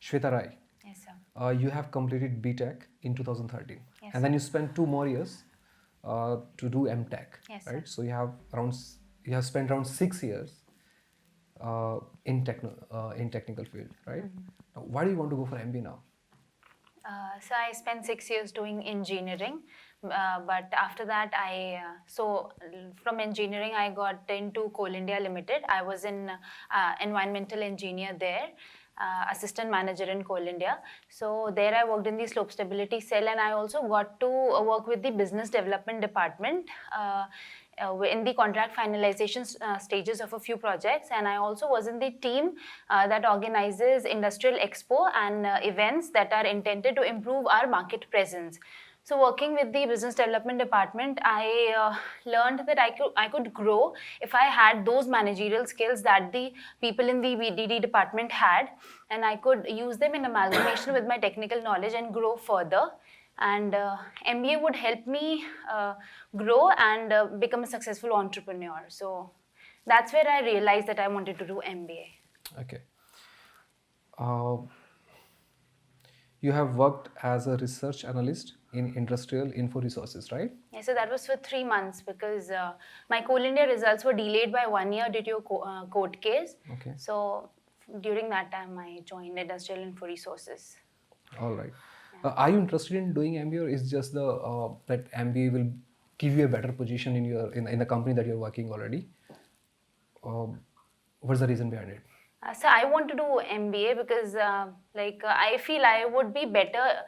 Shweta Rai, Yes, sir. you have completed BTech in 2013, Yes, and then you spent 2 more years to do MTech, Yes, right? sir. So you have spent around 6 years in technical field, right? Now, why do you want to go for MBA now? So I spent 6 years doing engineering, but after that from engineering I got into Coal India Limited. I was in environmental engineer there, assistant manager in Coal India. So there I worked in the slope stability cell, and I also got to work with the business development department in the contract finalization stages of a few projects. And I also was in the team that organizes industrial expo and events that are intended to improve our market presence. So working with the business development department, I learned that I could grow if I had those managerial skills that the people in the BDD department had, and I could use them in amalgamation with my technical knowledge and grow further. And MBA would help me grow and become a successful entrepreneur. So that's where I realized that I wanted to do MBA. Okay. You have worked as a research analyst in industrial info resources, right? Yeah, so that was for 3 months because my Coal India results were delayed by 1 year due to a court case. Okay. So during that time, I joined industrial info resources. All right. Are you interested in doing MBA, or is just that MBA will give you a better position in the company that you're working already? What's the reason behind it? So I want to do MBA because I feel I would be better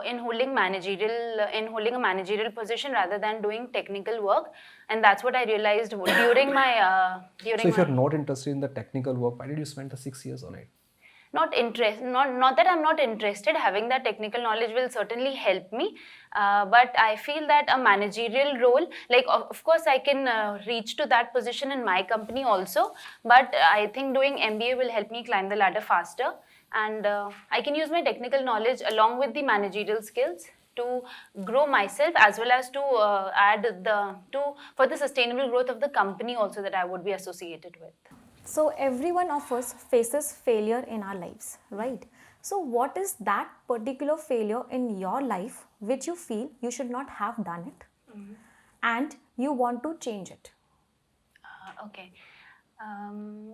in holding a managerial position rather than doing technical work, and that's what I realized during my So if you're not interested in the technical work, why did you spend the 6 years on it? Not that I'm not interested. Having that technical knowledge will certainly help me, but I feel that a managerial role, like of course I can reach to that position in my company also, but I think doing MBA will help me climb the ladder faster, and I can use my technical knowledge along with the managerial skills to grow myself, as well as to for the sustainable growth of the company also that I would be associated with. So every one of us faces failure in our lives, right? So what is that particular failure in your life which you feel you should not have done it and you want to change it? Okay.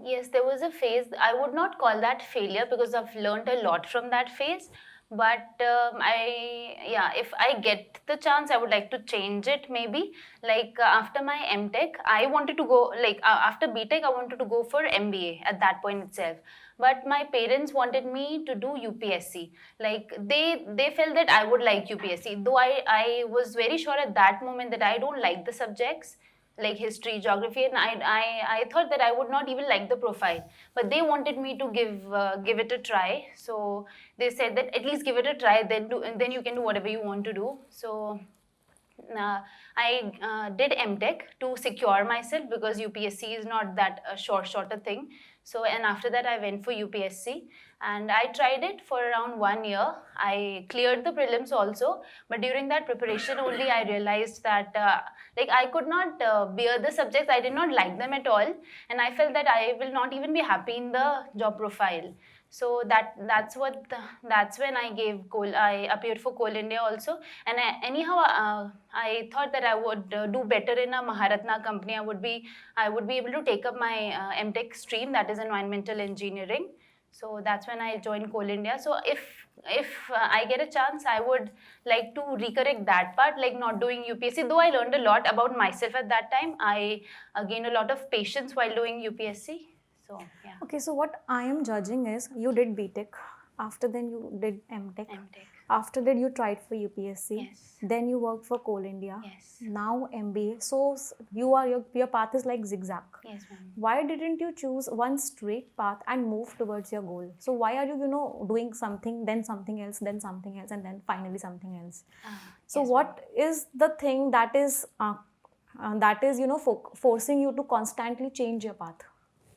Yes, there was a phase. I would not call that failure because I've learned a lot from that phase. But if I get the chance, I would like to change it maybe. Like after my MTech, I wanted to go, after BTech, I wanted to go for MBA at that point itself. But my parents wanted me to do UPSC. Like they felt that I would like UPSC. Though I was very sure at that moment that I don't like the subjects like history, geography, and I thought that I would not even like the profile, but they wanted me to give it a try. So they said that at least give it a try, then you can do whatever you want to do. So I did MTech to secure myself because UPSC is not that shorter thing. So, and after that I went for UPSC and I tried it for around 1 year. I cleared the prelims also, but during that preparation only I realized that I could not bear the subjects. I did not like them at all, and I felt that I will not even be happy in the job profile. So that's when I appeared for Coal India also, and I thought that I would do better in a Maharatna company. I would be able to take up my MTech stream, that is environmental engineering. So that's when I joined Coal India. So if I get a chance, I would like to recorrect that part, like not doing UPSC. Though I learned a lot about myself at that time, I gained a lot of patience while doing UPSC. So yeah. Okay, so what I am judging is you did BTech, after then you did MTech. After that you tried for UPSC. Yes. Then you worked for Coal India. Yes. Now MBA. So your path is like zigzag. Yes, ma'am. Why didn't you choose one straight path and move towards your goal? So why are you doing something, then something else, then something else, and then finally something else? So yes, what is the thing that is forcing you to constantly change your path?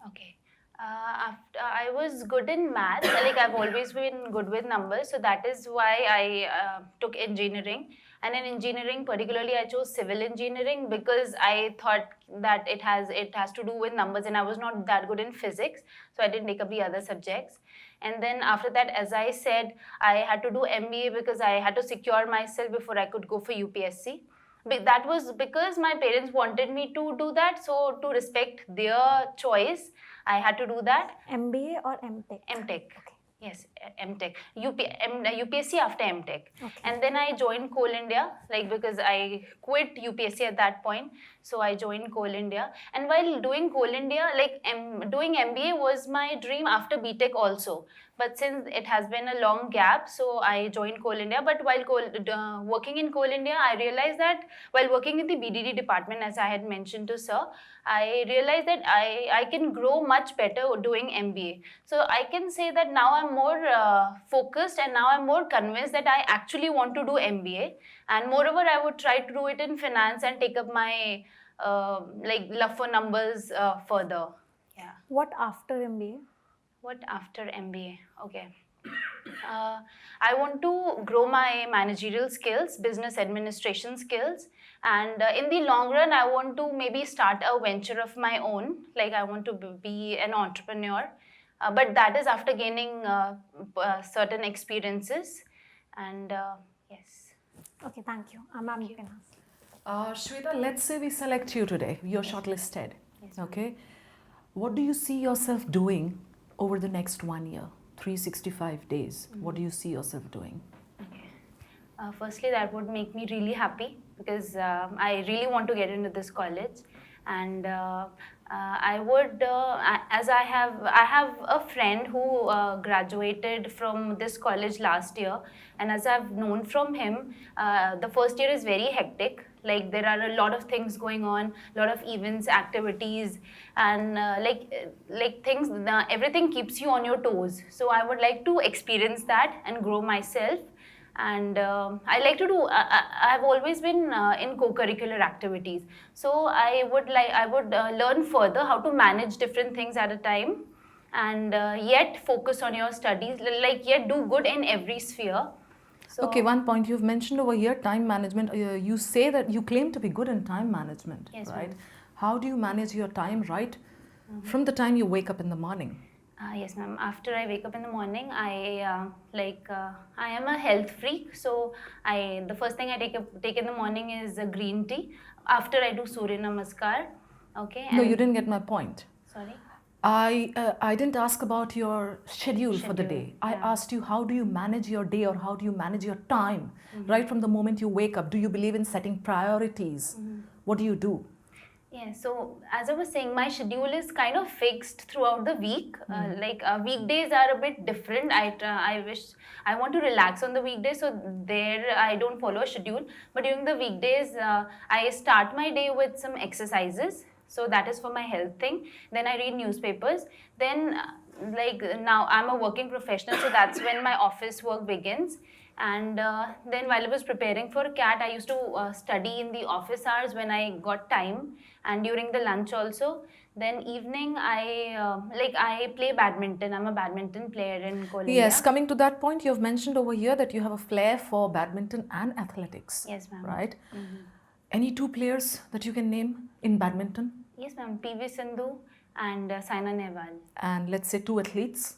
Okay. After I was good in math, like I've always been good with numbers, so that is why I took engineering. And in engineering, particularly, I chose civil engineering because I thought that it has to do with numbers, and I was not that good in physics, so I didn't take up the other subjects. And then after that, as I said, I had to do MBA because I had to secure myself before I could go for UPSC. That was because my parents wanted me to do that, so to respect their choice, I had to do that. MBA or MTech? MTech. Okay. Yes, MTech. UPSC after MTech. Okay. And then I joined Coal India, like because I quit UPSC at that point. So I joined Coal India. And while doing Coal India, like doing MBA was my dream after BTech also. But since it has been a long gap, so I joined Coal India. But while working in Coal India, I realized that while working in the BDD department, as I had mentioned to sir, I realized that I can grow much better doing MBA. So I can say that now I'm more focused, and now I'm more convinced that I actually want to do MBA. And moreover, I would try to do it in finance and take up my like love for numbers further. Yeah. What after MBA? What after MBA? Okay. I want to grow my managerial skills, business administration skills, and in the long run, I want to maybe start a venture of my own. Like I want to be an entrepreneur, but that is after gaining certain experiences. And yes. Okay, thank you. Ma'am, you can ask. Shweta, let's say we select you today. You're shortlisted. Yes. Okay. What do you see yourself doing over the next 1 year? 365 days. What do you see yourself doing? Okay. Firstly, that would make me really happy because I really want to get into this college, and I would, as I have a friend who graduated from this college last year, and as I've known from him, the first year is very hectic. Like there are a lot of things going on, a lot of events, activities, and like things. Everything keeps you on your toes. So I would like to experience that and grow myself. And I like to do. I've always been in co-curricular activities. So I would learn further how to manage different things at a time, and yet focus on your studies. Like yet do good in every sphere. So, Okay, one point you've mentioned over here, time management. You say that you claim to be good in time management, Yes, right? ma'am. How do you manage your time right from the time you wake up in the morning? Yes, ma'am. After I wake up in the morning, I am a health freak. So the first thing I take in the morning is a green tea. After I do Surya Namaskar. Okay. No, and- you didn't get my point. Sorry. I didn't ask about your schedule for the Schedule, day. I yeah. asked you how do you manage your day or how do you manage your time right from the moment you wake up? Do you believe in setting priorities? What do you do? Yeah, so as I was saying, my schedule is kind of fixed throughout the week. Weekdays are a bit different. I wish I want to relax on the weekdays, so there I don't follow a schedule. But during the weekdays, I start my day with some exercises. So that is for my health thing. Then I read newspapers. Then, like now, I'm a working professional, so that's when my office work begins. And then while I was preparing for CAT, I used to study in the office hours when I got time, and during the lunch also. Then evening, I play badminton. I'm a badminton player in Korea. Yes, coming to that point, you have mentioned over here that you have a flair for badminton and athletics. Yes, ma'am. Right? Any two players that you can name in badminton? Yes, ma'am. PV Sindhu and Saina Nehwal. And let's say two athletes.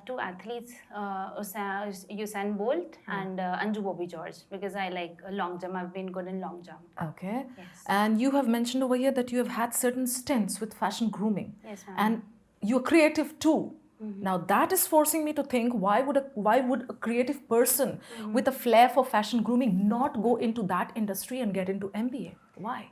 Two athletes, Usain Bolt and Anju Bobby George, because I like long jump. I've been good in long jump. Okay. Yes. And you have mentioned over here that you have had certain stints with fashion grooming. Yes, ma'am. And you're creative too. Now that is forcing me to think, why would a creative person with a flair for fashion grooming not go into that industry and get into MBA? Why?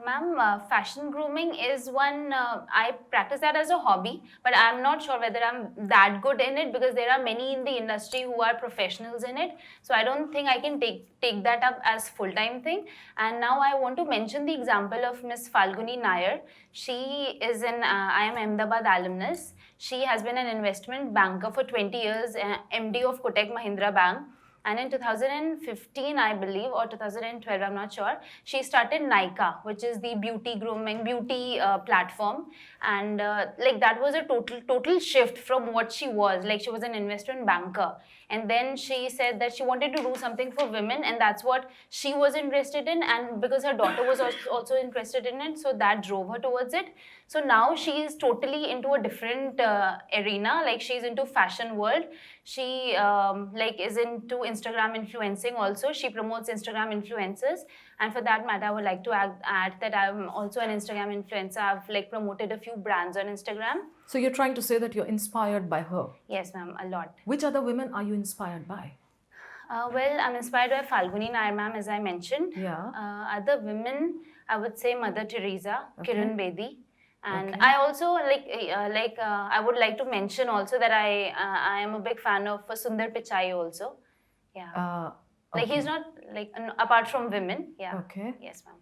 Ma'am, fashion grooming is one, I practice that as a hobby, but I'm not sure whether I'm that good in it because there are many in the industry who are professionals in it. So I don't think I can take that up as full-time thing. And now I want to mention the example of Miss Falguni Nair. She is an IIM Ahmedabad alumnus. She has been an investment banker for 20 years, MD of Kotak Mahindra Bank. And in 2015, I believe, or 2012, I'm not sure, she started Nykaa, which is the beauty platform. And like that was a total shift from what she was. Like she was an investment banker. And then she said that she wanted to do something for women, and that's what she was interested in. And because her daughter was also interested in it, so that drove her towards it. So now she is totally into a different arena. Like she's into fashion world. She like is into Instagram influencing also. She promotes Instagram influencers, and for that matter, I would like to add that I'm also an Instagram influencer. I've like promoted a few brands on Instagram. So you're trying to say that you're inspired by her. Yes, ma'am, a lot. Which other women are you inspired by? Well, I'm inspired by Falguni Nair, ma'am, as I mentioned. Yeah. Other women, I would say Mother Teresa, Okay. Kiran Bedi. And Okay. I also I would like to mention also that I am a big fan of Sundar Pichai also. Yeah. Like okay. he's not like apart from women. Yeah. Okay. Yes, ma'am.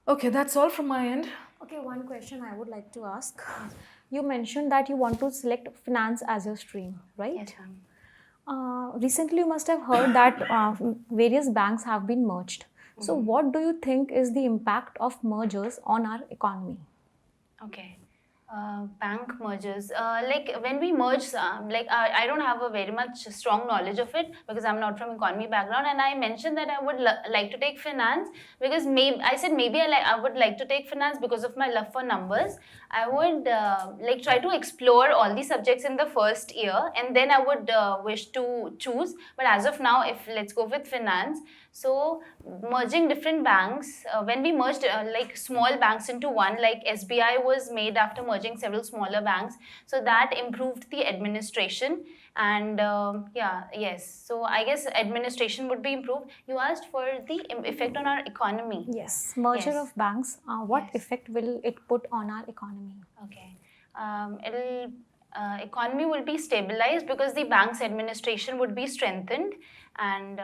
Okay, that's all from my end. Okay, one question I would like to ask. You mentioned that you want to select finance as your stream, right? Yes, ma'am. Recently, you must have heard that various banks have been merged. So, what do you think is the impact of mergers on our economy? Okay. Bank mergers. Like when we merge, I don't have a very much strong knowledge of it because I'm not from economy background. And I mentioned that I would like to take finance because maybe I would like to take finance because of my love for numbers. I would like try to explore all the subjects in the first year, and then I would wish to choose. But as of now, if let's go with finance. So merging different banks, when we merged like small banks into one, like SBI was made after merging several smaller banks. So that improved the administration. And so I guess administration would be improved. You asked for the effect on our economy. Yes, merger Yes. of banks. What Yes. effect will it put on our economy? Okay. Economy will be stabilized because the bank's administration would be strengthened, and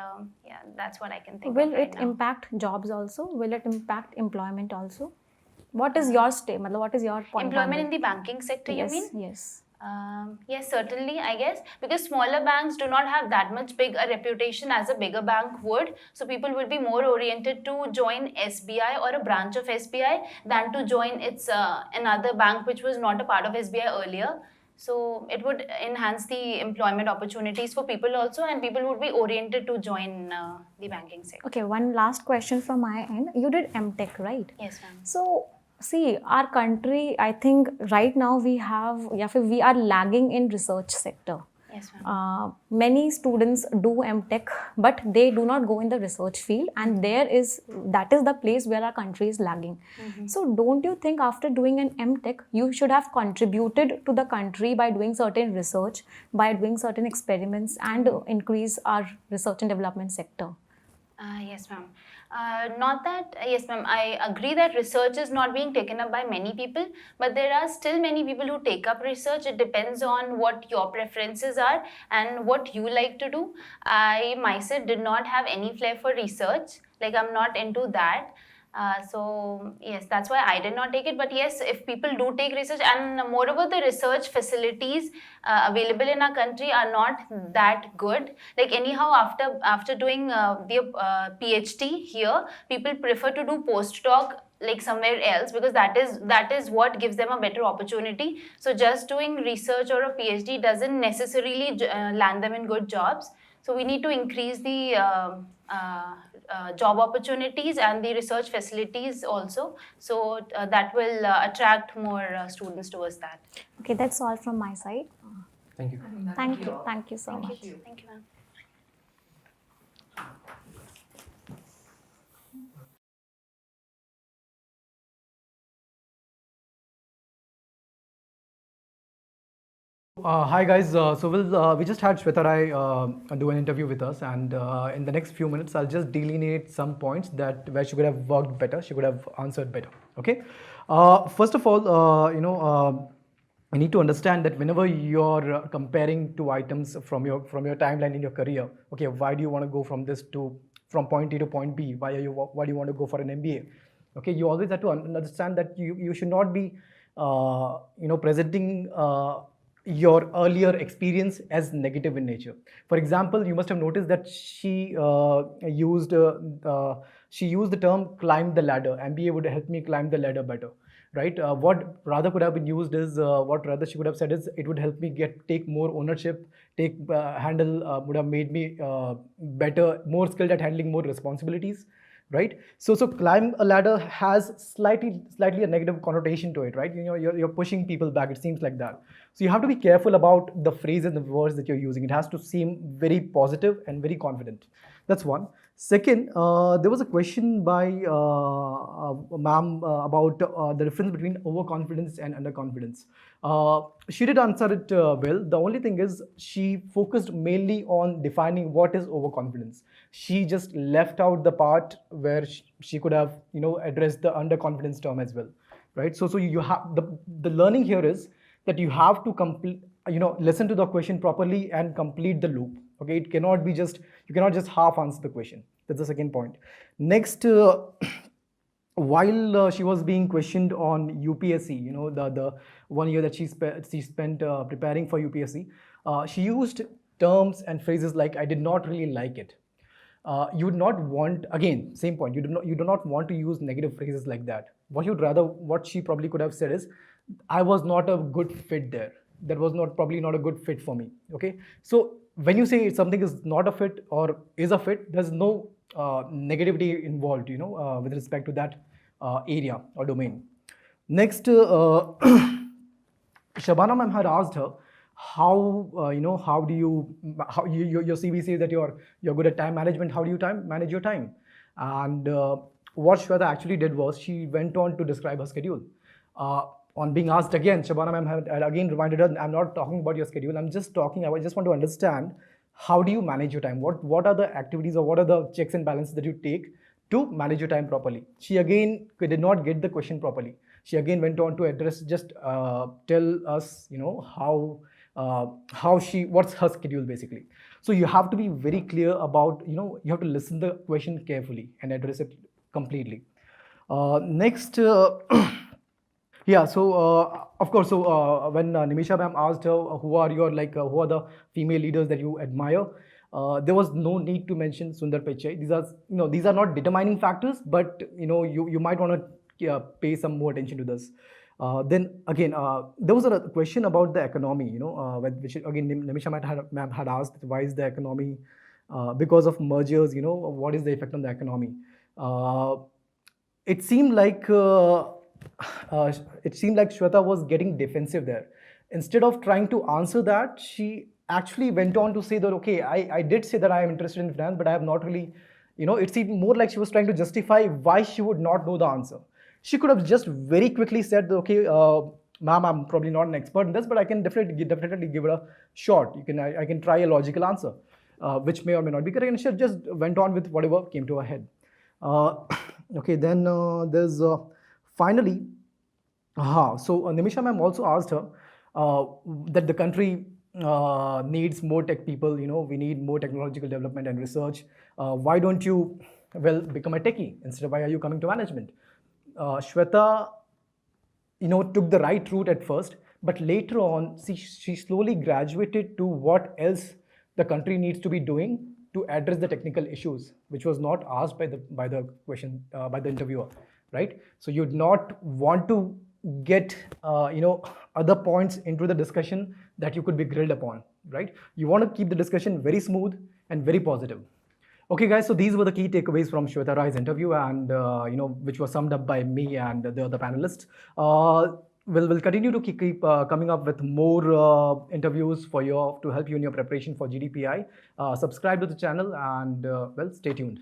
that's what I can think Will of right it now. impact jobs also? Will it impact employment also? What is your statement? What is your point? Employment on in the banking sector, this? you mean? Yes. Yes, certainly, I guess, because smaller banks do not have that much big a reputation as a bigger bank would. So people would be more oriented to join SBI or a branch of SBI than to join its another bank which was not a part of SBI earlier. So it would enhance the employment opportunities for people also, and people would be oriented to join the banking sector. Okay, one last question from my end. You did M.Tech, right? Yes, ma'am. So, see, our country, I think right now we are lagging in research sector. Yes, ma'am. Many students do M.Tech, but they do not go in the research field, and that is the place where our country is lagging. So, don't you think after doing an M.Tech, you should have contributed to the country by doing certain research, by doing certain experiments, and increase our research and development sector? Yes, ma'am. Yes, ma'am. I agree that research is not being taken up by many people, but there are still many people who take up research. It depends on what your preferences are and what you like to do. I myself did not have any flair for research. Like, I'm not into that. So yes, that's why I did not take it. But yes, if people do take research, and moreover, the research facilities available in our country are not that good. Like anyhow, after doing the PhD here, people prefer to do postdoc like somewhere else because that is what gives them a better opportunity. So just doing research or a PhD doesn't necessarily land them in good jobs. So we need to increase the job opportunities and the research facilities also. So that will attract more students towards that. Okay, that's all from my side. Thank you. Thank you so much. Thank you, ma'am. Hi guys, we just had Shweta Rai do an interview with us, and in the next few minutes I'll just delineate some points that where she could have worked better, she could have answered better. Okay, first of all, you need to understand that whenever you're comparing two items from your timeline in your career, okay, why do you want to go from point A to point B? Why do you want to go for an MBA? Okay, you always have to understand that you should not be presenting your earlier experience as negative in nature. For example, you must have noticed that she used the term climb the ladder. MBA would help me climb the ladder better, right? What rather could have been used is what rather she could have said is it would help me take more ownership, take handle would have made me better, more skilled at handling more responsibilities, right? So climb a ladder has slightly a negative connotation to it, right? You're pushing people back, it seems like that. So you have to be careful about the phrases and the words that you're using. It has to seem very positive and very confident. That's one. Second, there was a question by ma'am about the difference between overconfidence and underconfidence. She did answer it well. The only thing is she focused mainly on defining what is overconfidence. She just left out the part where she could have, addressed the underconfidence term as well, right? So you have the learning here is that you have to complete, listen to the question properly and complete the loop. Okay, it cannot be just, you cannot just half answer the question. That's the second point. Next, while she was being questioned on UPSC, the 1 year that she spent preparing for UPSC, she used terms and phrases like "I did not really like it." You would not want, again, same point. You do not want to use negative phrases like that. What she probably could have said is, "I was not a good fit there. That was probably not a good fit for me." Okay, so when you say something is not a fit or is a fit, there's no negativity involved, with respect to that area or domain. Next, Shabana ma'am had asked her how your CV says that you're good at time management. How do you manage your time? And what Shweta actually did was she went on to describe her schedule. On being asked again, Shabana ma'am had again reminded her, I'm not talking about your schedule. I just want to understand, how do you manage your time? What are the activities or what are the checks and balances that you take to manage your time properly? She again did not get the question properly. She again went on to address, just tell us, what's her schedule basically. So you have to be very clear about, you have to listen the question carefully and address it completely. Next, yeah, so of course, so when Nimisha ma'am asked her who are the female leaders that you admire, there was no need to mention Sundar Pichai. These are not determining factors, but you might want to pay some more attention to this. Then again, there was a question about the economy, which again Nimisha ma'am had asked, why is the economy, because of mergers, what is the effect on the economy? It seemed like Shweta was getting defensive there. Instead of trying to answer that, she actually went on to say that, okay, I did say that I am interested in finance, but I have not really, it seemed more like she was trying to justify why she would not know the answer. She could have just very quickly said, okay, ma'am, I'm probably not an expert in this, but I can definitely give it a shot. I can try a logical answer, which may or may not be correct. And she just went on with whatever came to her head. Okay, then there's finally, so Nimisha ma'am also asked her that the country needs more tech people, we need more technological development and research. Why don't you, become a techie instead of why are you coming to management? Shweta, took the right route at first, but later on, she slowly graduated to what else the country needs to be doing to address the technical issues, which was not asked by the interviewer, right? So you'd not want to get other points into the discussion that you could be grilled upon, right? You want to keep the discussion very smooth and very positive. Okay, guys, so these were the key takeaways from Shweta Rai's interview, and which was summed up by me and the other panelists. We'll continue to keep coming up with more interviews to help you in your preparation for GDPI. Subscribe to the channel and stay tuned.